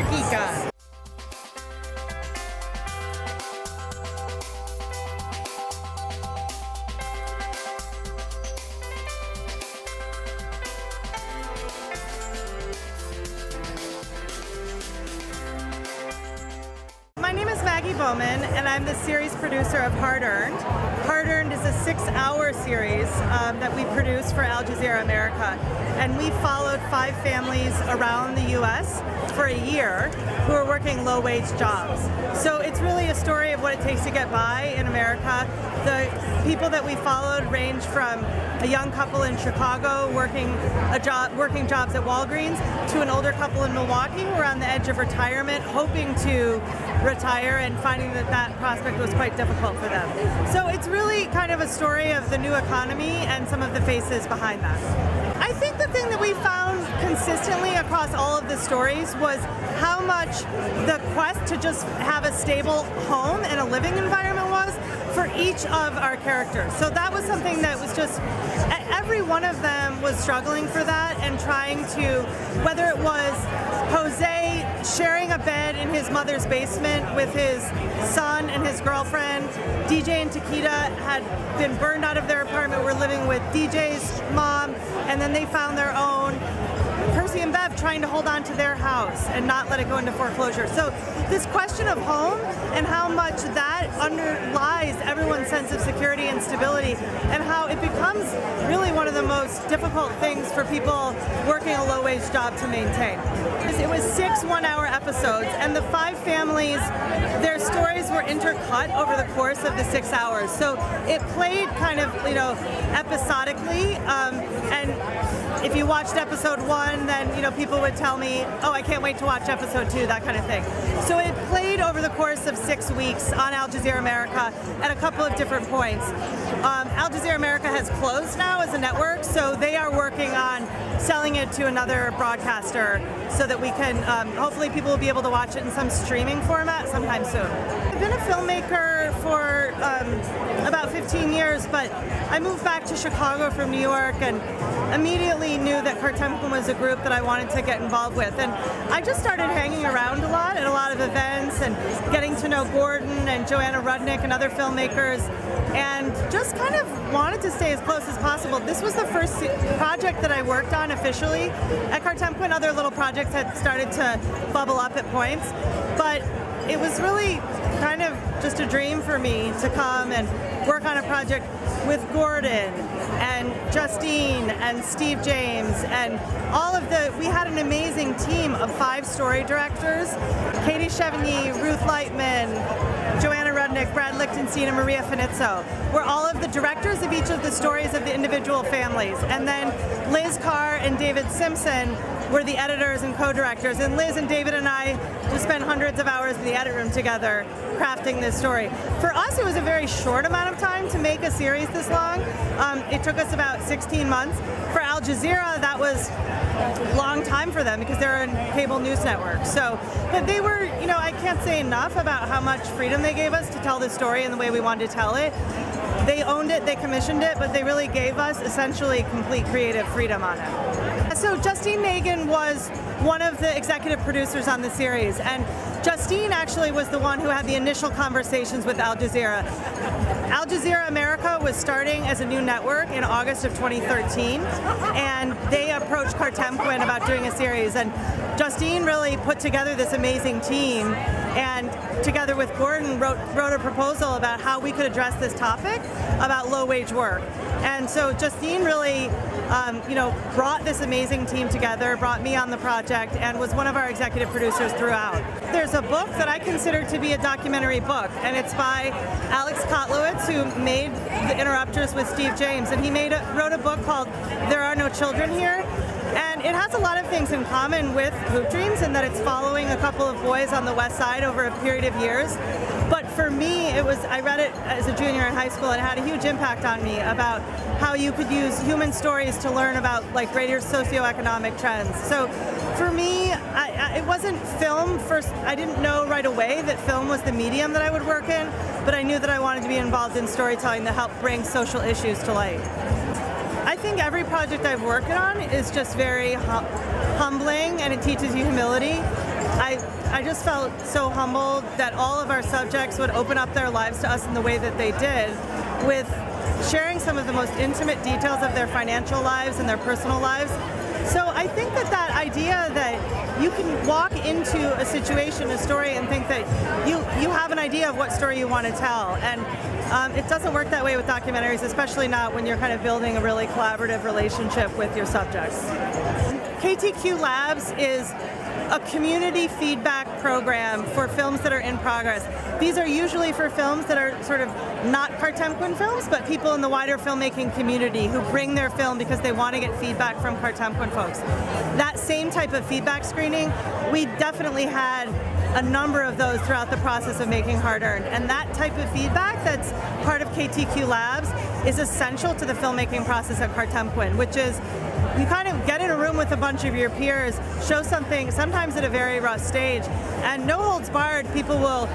Culture Geek on. My name is Maggie Bowman, and I'm the series producer of Hard Earned. Hard Earned is a 6-hour series that we produce for Al Jazeera America. And we followed 5 families around the U.S. for a year who are working low-wage jobs. So it's really a story of what it takes to get by in America. The people that we followed range from a young couple in Chicago working jobs at Walgreens to an older couple in Milwaukee who are on the edge of retirement, hoping to retire and finding that prospect was quite difficult for them. So it's really kind of a story of the new economy and some of the faces behind that. I think the thing that we found consistently across all of the stories was how much the quest to just have a stable home and a living environment was for each of our characters. So that was something that was just, every one of them was struggling for that and trying to, whether it was Jose sharing a bed in his mother's basement with his son and his girlfriend. DJ and Taquita had been burned out of their apartment, were living with DJ's mom, and then they found their own. Percy and Bev trying to hold on to their house and not let it go into foreclosure. So this question of home and how much that underlies everyone's sense of security and stability, and how it becomes really one of the most difficult things for people working a low-wage job to maintain. It was 6 one-hour episodes, and the 5 families, their stories were intercut over the course of the 6 hours. So it played kind of, episodically, and if you watched episode 1, then people would tell me, oh, I can't wait to watch episode 2, that kind of thing. So it played over the course of 6 weeks on Al Jazeera America at a couple of different points. Al Jazeera America has closed now as a network, so they are working on selling it to another broadcaster so that we can, hopefully people will be able to watch it in some streaming format sometime soon. I've been a filmmaker for about 15 years, but I moved back to Chicago from New York and immediately knew that Kartemkin was a group that I wanted to get involved with. And I just started hanging around a lot at a lot of events and getting to know Gordon and Joanna Rudnick and other filmmakers, and just kind of wanted to stay as close as possible. This was the first project that I worked on officially at Kartemkin. Other little projects had started to bubble up at points, but it was really kind of just a dream for me to come and work on a project with Gordon and Justine and Steve James and we had an amazing team of 5 story directors, Katie Chevigny, Ruth Lightman, Joanna Rudnick, Brad Lichtenstein, and Maria Finizzo were all of the directors of each of the stories of the individual families. And then Liz Carr and David Simpson were the editors and co-directors. And Liz and David and I just spent hundreds of hours in the edit room together crafting this story. For us, it was a very short amount of time to make a series this long. It took us about 16 months. For Al Jazeera, that was a long time for them because they're a cable news network. So, but they were, I can't say enough about how much freedom they gave us to tell this story in the way we wanted to tell it. They owned it, they commissioned it, but they really gave us essentially complete creative freedom on it. So Justine Nagan was one of the executive producers on the series, and Justine actually was the one who had the initial conversations with Al Jazeera. Al Jazeera America was starting as a new network in August of 2013, and they approached Kartemkin about doing a series, and Justine really put together this amazing team, and together with Gordon wrote a proposal about how we could address this topic about low-wage work. And so Justine really brought this amazing team together, brought me on the project, and was one of our executive producers throughout. There's a book that I consider to be a documentary book, and it's by Alex Kotlowitz, who made The Interrupters with Steve James, and he wrote a book called There Are No Children Here. And it has a lot of things in common with Hoop Dreams in that it's following a couple of boys on the West Side over a period of years. But for me, I read it as a junior in high school, and it had a huge impact on me about how you could use human stories to learn about greater socioeconomic trends. So for me, it wasn't film first. I didn't know right away that film was the medium that I would work in, but I knew that I wanted to be involved in storytelling to help bring social issues to light. I think every project I've worked on is just very humbling, and it teaches you humility. I just felt so humbled that all of our subjects would open up their lives to us in the way that they did, with sharing some of the most intimate details of their financial lives and their personal lives. So I think that idea that you can walk into a situation, a story, and think that you have an idea of what story you want to tell. And it doesn't work that way with documentaries, especially not when you're kind of building a really collaborative relationship with your subjects. KTQ Labs is a community feedback program for films that are in progress. These are usually for films that are sort of not Kartemquin films, but people in the wider filmmaking community who bring their film because they want to get feedback from Kartemquin folks. That same type of feedback screening, we definitely had a number of those throughout the process of making Hard Earned. And that type of feedback that's part of KTQ Labs is essential to the filmmaking process at Kartemquin, which is you kind of get in a room with a bunch of your peers, show something, sometimes at a very rough stage, and no holds barred, people will,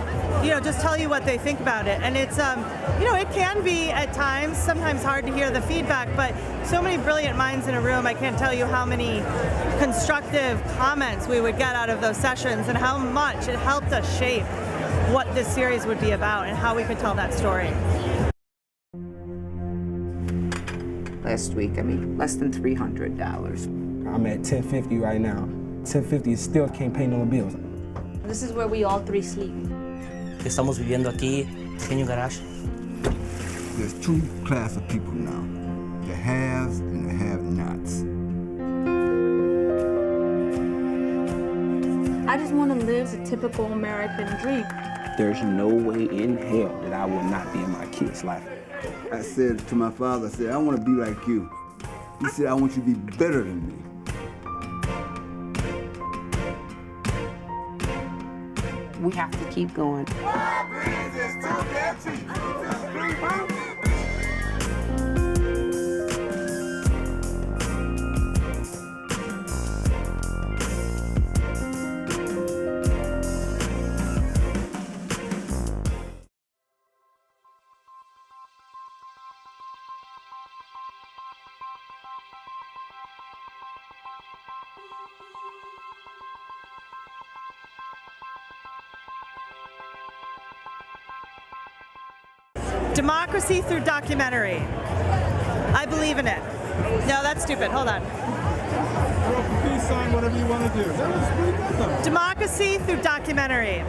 just tell you what they think about it. And it's, it can be at times, sometimes hard to hear the feedback, but so many brilliant minds in a room, I can't tell you how many constructive comments we would get out of those sessions and how much it helped us shape what this series would be about and how we could tell that story. Last week, I mean, less than $300. I'm at $10.50 right now. $10.50 still can't pay no bills. This is where we all three sleep. Estamos viviendo aquí, pequeño garage. There's two classes of people now, the haves and the have-nots. I just want to live a typical American dream. There's no way in hell that I will not be in my kid's life. I said to my father, I said, I want to be like you. He said, I want you to be better than me. We have to keep going. Democracy through documentary. I believe in it. No, that's stupid. Hold on. Please sign whatever you want to do. That was pretty good, though. Democracy through documentary.